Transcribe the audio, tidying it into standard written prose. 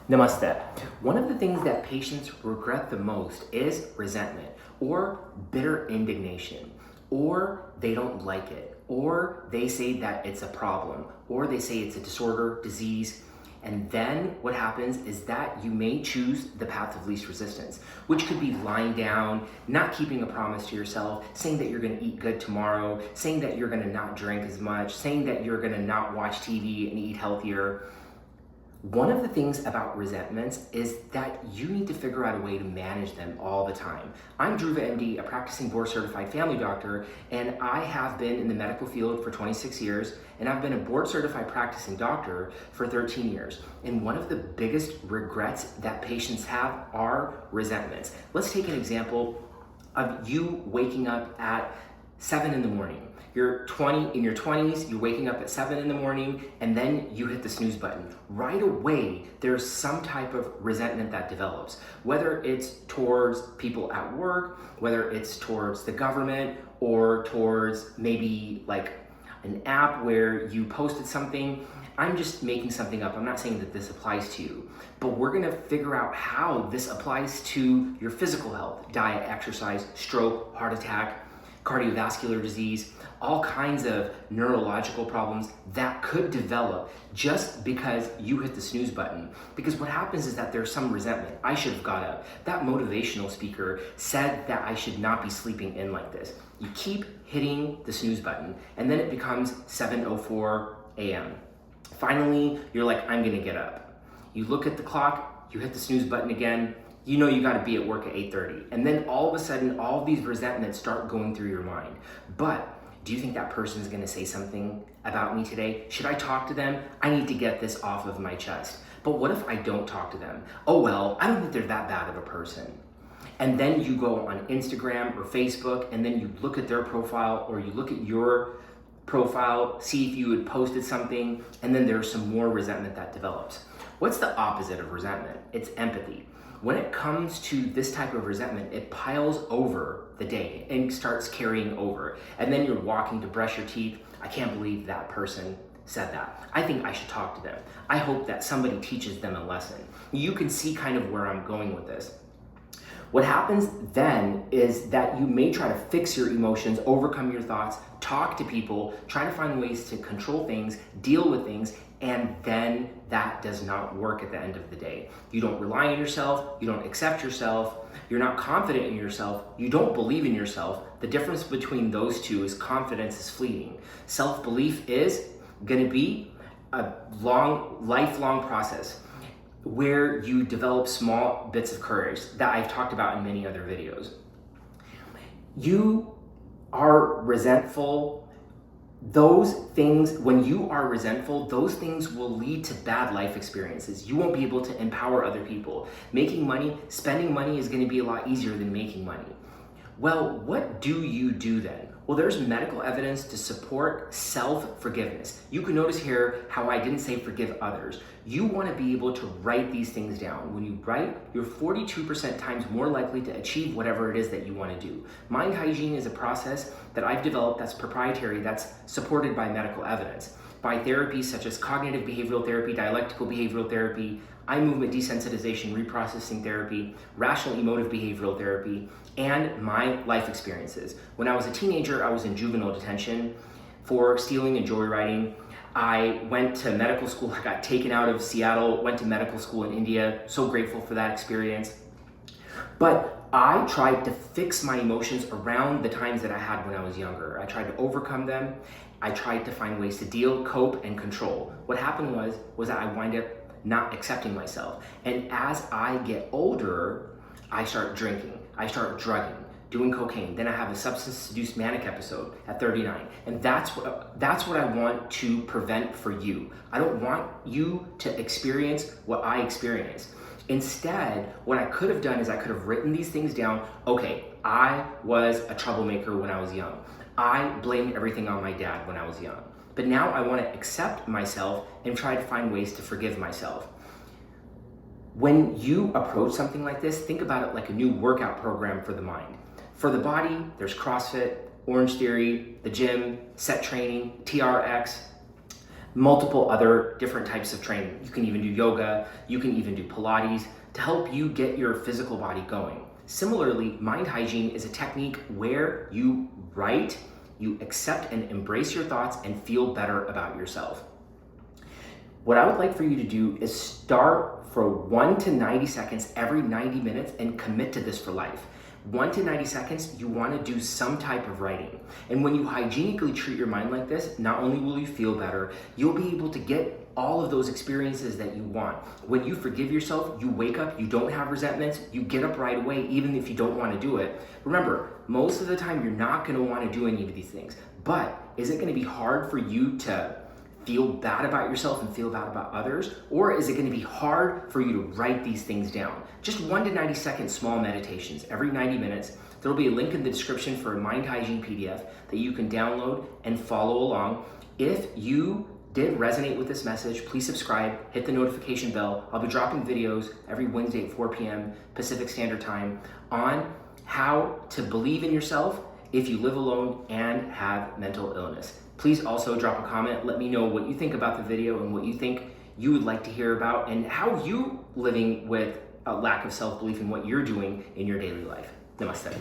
Namaste. One of the things that patients regret the most is resentment or bitter indignation, or they don't like it, or they say that it's a problem, or they say it's a disorder, disease. And then what happens is that you may choose the path of least resistance, which could be lying down, not keeping a promise to yourself, saying that you're going to eat good tomorrow, saying that you're going to not drink as much, saying that you're going to not watch TV and eat healthier. One of the things about resentments is that you need to figure out a way to manage them all the time. I'm dhruvamd, a practicing board-certified family doctor, and I have been in the medical field for 26 years, and I've been a board-certified practicing doctor for 13 years. And one of the biggest regrets that patients have are resentments. Let's take an example of you waking up at 7 in the morning. You're in your 20s, you're waking up at 7 in the morning, and then you hit the snooze button. Right away, there's some type of resentment that develops, whether it's towards people at work, whether it's towards the government, or towards maybe like an app where you posted something. I'm just making something up. I'm not saying that this applies to you, but we're gonna figure out how this applies to your physical health, diet, exercise, stroke, heart attack, cardiovascular disease, all kinds of neurological problems that could develop just because you hit the snooze button. Because what happens is that there's some resentment. I should have got up. That motivational speaker said that I should not be sleeping in like this. You keep hitting the snooze button, and then it becomes 7:04 a.m. Finally, you're like, I'm gonna get up. You look at the clock, you hit the snooze button again, you know you gotta be at work at 8:30. And then all of a sudden, all of these resentments start going through your mind. But do you think that person's gonna say something about me today? Should I talk to them? I need to get this off of my chest. But what if I don't talk to them? Oh well, I don't think they're that bad of a person. And then you go on Instagram or Facebook, and then you look at their profile, or you look at your profile, see if you had posted something, and then there's some more resentment that develops. What's the opposite of resentment? It's empathy. When it comes to this type of resentment, it piles over the day and starts carrying over. And then you're walking to brush your teeth. I can't believe that person said that. I think I should talk to them. I hope that somebody teaches them a lesson. You can see kind of where I'm going with this. What happens then is that you may try to fix your emotions, overcome your thoughts, talk to people, try to find ways to control things, deal with things, and then that does not work at the end of the day. You don't rely on yourself, you don't accept yourself, you're not confident in yourself, you don't believe in yourself. The difference between those two is confidence is fleeting. Self-belief is gonna be a lifelong process where you develop small bits of courage that I've talked about in many other videos. You are resentful. Those things, when you are resentful, those things will lead to bad life experiences. You won't be able to empower other people. Making money, spending money is going to be a lot easier than making money. Well, what do you do then? Well, there's medical evidence to support self-forgiveness. You can notice here how I didn't say forgive others. You want to be able to write these things down. When you write, you're 42% times more likely to achieve whatever it is that you want to do. Mind hygiene is a process that I've developed that's proprietary, that's supported by medical evidence. By therapies such as cognitive behavioral therapy, dialectical behavioral therapy, eye movement desensitization reprocessing therapy, rational emotive behavioral therapy, and my life experiences. When I was a teenager, I was in juvenile detention for stealing and joyriding. I went to medical school. I got taken out of Seattle, went to medical school in India. So grateful for that experience. But I tried to fix my emotions around the times that I had when I was younger. I tried to overcome them. I tried to find ways to deal, cope, and control. What happened was that I wind up not accepting myself. And as I get older, I start drinking, I start drugging, doing cocaine. Then I have a substance-induced manic episode at 39. And that's what I want to prevent for you. I don't want you to experience what I experienced. Instead, what I could have done is I could have written these things down. Okay, I was a troublemaker when I was young. I blamed everything on my dad when I was young. But now I want to accept myself and try to find ways to forgive myself. When you approach something like this, think about it like a new workout program for the mind. For the body, there's CrossFit, Orange Theory, the gym, set training, TRX. multiple other different types of training. You can even do yoga, you can even do Pilates to help you get your physical body going. Similarly, mind hygiene is a technique where you write, you accept and embrace your thoughts and feel better about yourself. What I would like for you to do is start for 1 to 90 seconds every 90 minutes and commit to this for life. 1 to 90 seconds, you want to do some type of writing. And when you hygienically treat your mind like this, not only will you feel better, you'll be able to get all of those experiences that you want. When you forgive yourself, you wake up, you don't have resentments, you get up right away, even if you don't want to do it. Remember, most of the time you're not going to want to do any of these things, but is it going to be hard for you to feel bad about yourself and feel bad about others? Or is it going to be hard for you to write these things down? Just 1 to 90 second small meditations every 90 minutes. There'll be a link in the description for a mind hygiene PDF that you can download and follow along. If you did resonate with this message, please subscribe, hit the notification bell. I'll be dropping videos every Wednesday at 4 p.m. Pacific Standard Time on how to believe in yourself if you live alone and have mental illness. Please also drop a comment. Let me know what you think about the video and what you think you would like to hear about and how you living with a lack of self-belief and what you're doing in your daily life. Namaste.